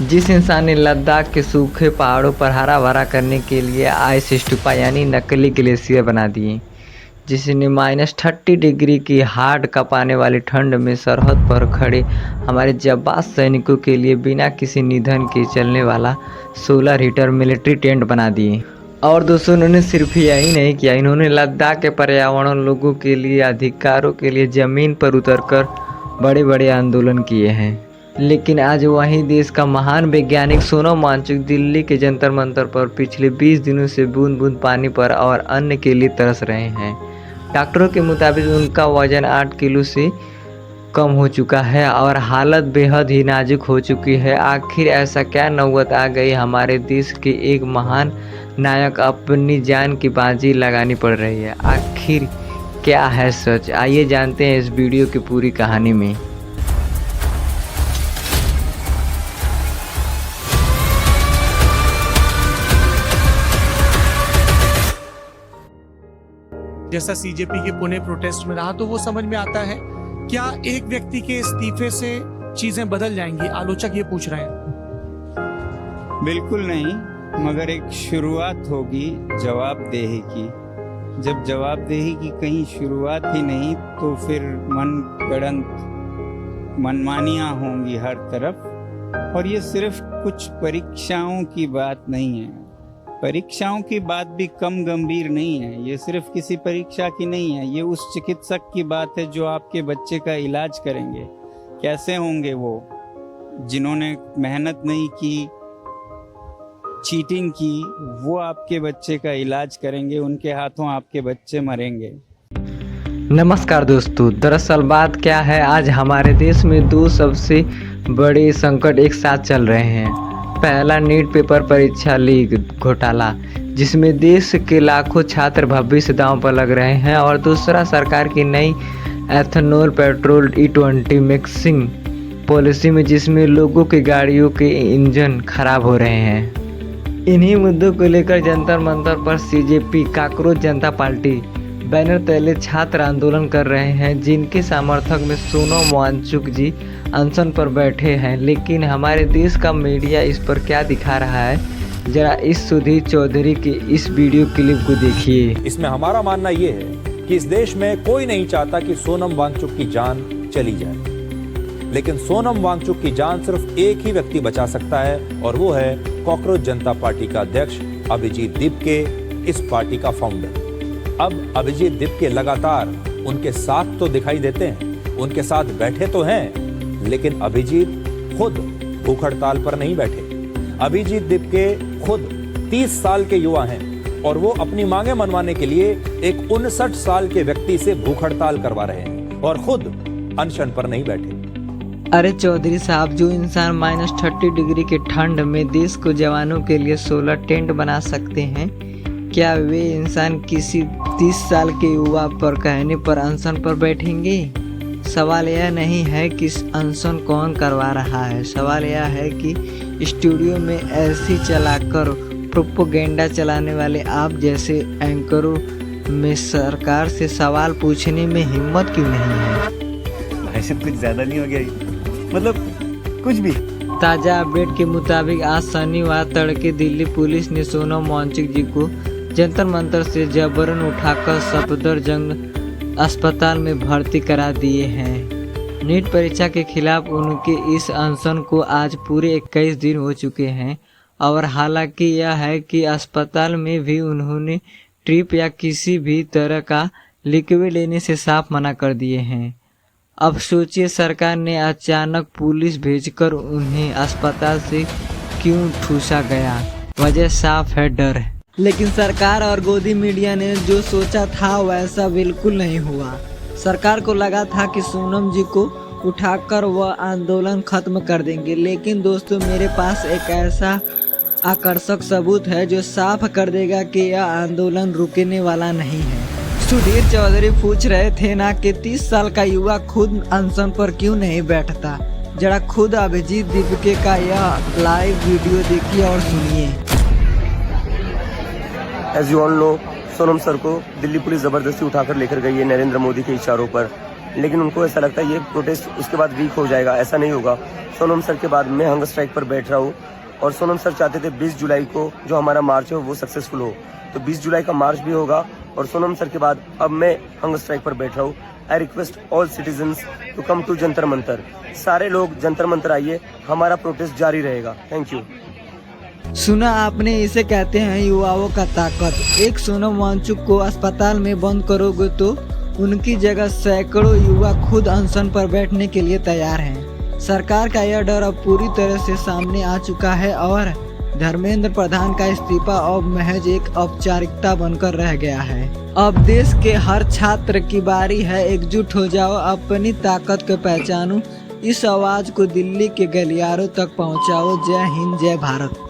जिस इंसान ने लद्दाख के सूखे पहाड़ों पर हरा भरा करने के लिए आइस स्टूपा यानी नकली ग्लेशियर बना दिए, जिसने -30 डिग्री की हार्ड कँपाने वाली ठंड में सरहद पर खड़े हमारे जांबाज सैनिकों के लिए बिना किसी ईंधन के चलने वाला सोलर हीटर मिलिट्री टेंट बना दिए। और दोस्तों, उन्होंने सिर्फ यही नहीं किया, इन्होंने लद्दाख के पर्यावरण, लोगों के लिए, अधिकारों के लिए ज़मीन पर उतरकर बड़े बड़े आंदोलन किए हैं। लेकिन आज वहीं देश का महान वैज्ञानिक सोनम वांगचुक दिल्ली के जंतर मंतर पर पिछले 20 दिनों से बूंद बूंद पानी पर और अन्न के लिए तरस रहे हैं। डॉक्टरों के मुताबिक उनका वजन 8 किलो से कम हो चुका है और हालत बेहद ही नाजुक हो चुकी है। आखिर ऐसा क्या नौबत आ गई, हमारे देश के एक महान नायक अपनी जान की बाजी लगानी पड़ रही है। आखिर क्या है सच, आइए जानते हैं इस वीडियो की पूरी कहानी में। जैसा सीजेपी के पुणे प्रोटेस्ट में रहा, तो वो समझ में आता है। क्या एक व्यक्ति के इस्तीफे से चीजें बदल जाएंगी? आलोचक ये पूछ रहे हैं। बिल्कुल नहीं, मगर एक शुरुआत होगी जवाबदेही की। जब जवाबदेही की कहीं शुरुआत ही नहीं, तो फिर मनमानियां होंगी हर तरफ। और ये सिर्फ कुछ परीक्षाओं की बात नहीं है। परीक्षाओं की बात भी कम गंभीर नहीं है। ये सिर्फ किसी परीक्षा की नहीं है, ये उस चिकित्सक की बात है जो आपके बच्चे का इलाज करेंगे। कैसे होंगे वो, जिन्होंने मेहनत नहीं की, चीटिंग की, वो आपके बच्चे का इलाज करेंगे, उनके हाथों आपके बच्चे मरेंगे। नमस्कार दोस्तों, दरअसल बात क्या है, आज हमारे देश में दो सबसे बड़े संकट एक साथ चल रहे हैं। पहला, नीट पेपर परीक्षा लीक घोटाला, जिसमें देश के लाखों छात्र भविष्य दांव पर लग रहे हैं, और दूसरा, सरकार की नई ethanol petrol E20 mixing policy में, जिसमें लोगों की गाड़ियों के इंजन खराब हो रहे हैं। इन्हीं मुद्दों को लेकर जंतर मंतर पर सीजेपी काकरोच जनता पार्टी बैनर तले छात्र आंदोलन कर रहे हैं, जिनके समर्थक में सोनम वांगचुक जी अनशन पर बैठे हैं। लेकिन हमारे देश का मीडिया इस पर क्या दिखा रहा है, जरा इस सुधीर चौधरी के इस वीडियो क्लिप को देखिए। इसमें हमारा मानना ये है कि इस देश में कोई नहीं चाहता कि सोनम वांगचुक की जान चली जाए, लेकिन सोनम वांगचुक की जान सिर्फ एक ही व्यक्ति बचा सकता है, और वो है काकरोच जनता पार्टी का अध्यक्ष अभिजीत दीपके, इस पार्टी का फाउंडर। अब अभिजीत दीपके लगातार उनके साथ तो दिखाई देते हैं, उनके साथ बैठे तो हैं, लेकिन अभिजीत खुद भूख हड़ताल पर नहीं बैठे। अभिजीत दीपके खुद 30 साल के युवा हैं, और वो अपनी मांगे मनवाने के लिए एक 59 साल के व्यक्ति से भूख हड़ताल करवा रहे हैं, और खुद अनशन पर नहीं बैठे। अरे चौधरी साहब, जो इंसान -30 डिग्री की ठंड में देश को जवानों के लिए सोलर टेंट बना सकते हैं, क्या वे इंसान किसी 30 साल के युवा पर कहने पर अनशन पर बैठेंगे? सवाल यह नहीं है कि अनशन कौन करवा रहा है, सवाल यह है कि स्टूडियो में ऐसी चलाकर प्रोपोगेंडा चलाने वाले आप जैसे एंकरों में सरकार से सवाल पूछने में हिम्मत क्यों नहीं है? भाई साहब, कुछ ज़्यादा नहीं हो गया? मतलब कुछ भी। ताज़ा अपडेट के मुताबिक आज शनिवार तड़के दिल्ली पुलिस ने सोनम वांगचुक जी को जंतर मंतर से जबरन उठाकर सफदरजंग अस्पताल में भर्ती करा दिए हैं। नीट परीक्षा के खिलाफ उनके इस अनशन को आज पूरे 21 दिन हो चुके हैं, और हालांकि यह है कि अस्पताल में भी उन्होंने ट्रिप या किसी भी तरह का लिक्विड लेने से साफ मना कर दिए हैं। अब सोचिए, सरकार ने अचानक पुलिस भेजकर उन्हें अस्पताल से क्यों ठूसा गया? वजह साफ है, डर है। लेकिन सरकार और गोदी मीडिया ने जो सोचा था वैसा बिल्कुल नहीं हुआ। सरकार को लगा था कि सोनम जी को उठाकर वह आंदोलन खत्म कर देंगे, लेकिन दोस्तों, मेरे पास एक ऐसा आकर्षक सबूत है जो साफ कर देगा कि यह आंदोलन रुकने वाला नहीं है। सुधीर चौधरी पूछ रहे थे ना कि 30 साल का युवा खुद अनशन पर क्यों नहीं बैठता। जरा खुद अभिजीत दीपके का यह लाइव वीडियो देखिए और सुनिए। As you all know, Sonam sir को दिल्ली पुलिस जबरदस्ती उठाकर लेकर गई है नरेंद्र मोदी के इशारों पर। लेकिन उनको ऐसा लगता है ये प्रोटेस्ट उसके बाद वीक हो जाएगा। ऐसा नहीं होगा। सोनम सर के बाद मैं हंगर स्ट्राइक पर बैठ रहा हूँ और सोनम सर चाहते थे 20 जुलाई को जो हमारा मार्च है वो सक्सेसफुल हो, तो 20 जुलाई का मार्च भी होगा। और सोनम सर के बाद अब मैं हंगर स्ट्राइक पर बैठ रहा हूँ। I request all citizens to come to Jantar Mantar. सारे लोग जंतर मंतर आइए, हमारा प्रोटेस्ट जारी रहेगा। Thank you. सुना आपने, इसे कहते हैं युवाओं का ताकत। एक सोनम वांगचुक को अस्पताल में बंद करोगे तो उनकी जगह सैकड़ों युवा खुद अनशन पर बैठने के लिए तैयार हैं। सरकार का यह डर अब पूरी तरह से सामने आ चुका है और धर्मेंद्र प्रधान का इस्तीफा अब महज एक औपचारिकता बनकर रह गया है। अब देश के हर छात्र की बारी है, एकजुट हो जाओ, अपनी ताकत को पहचानो, इस आवाज को दिल्ली के गलियारों तक पहुंचाओ। जय हिंद, जय भारत।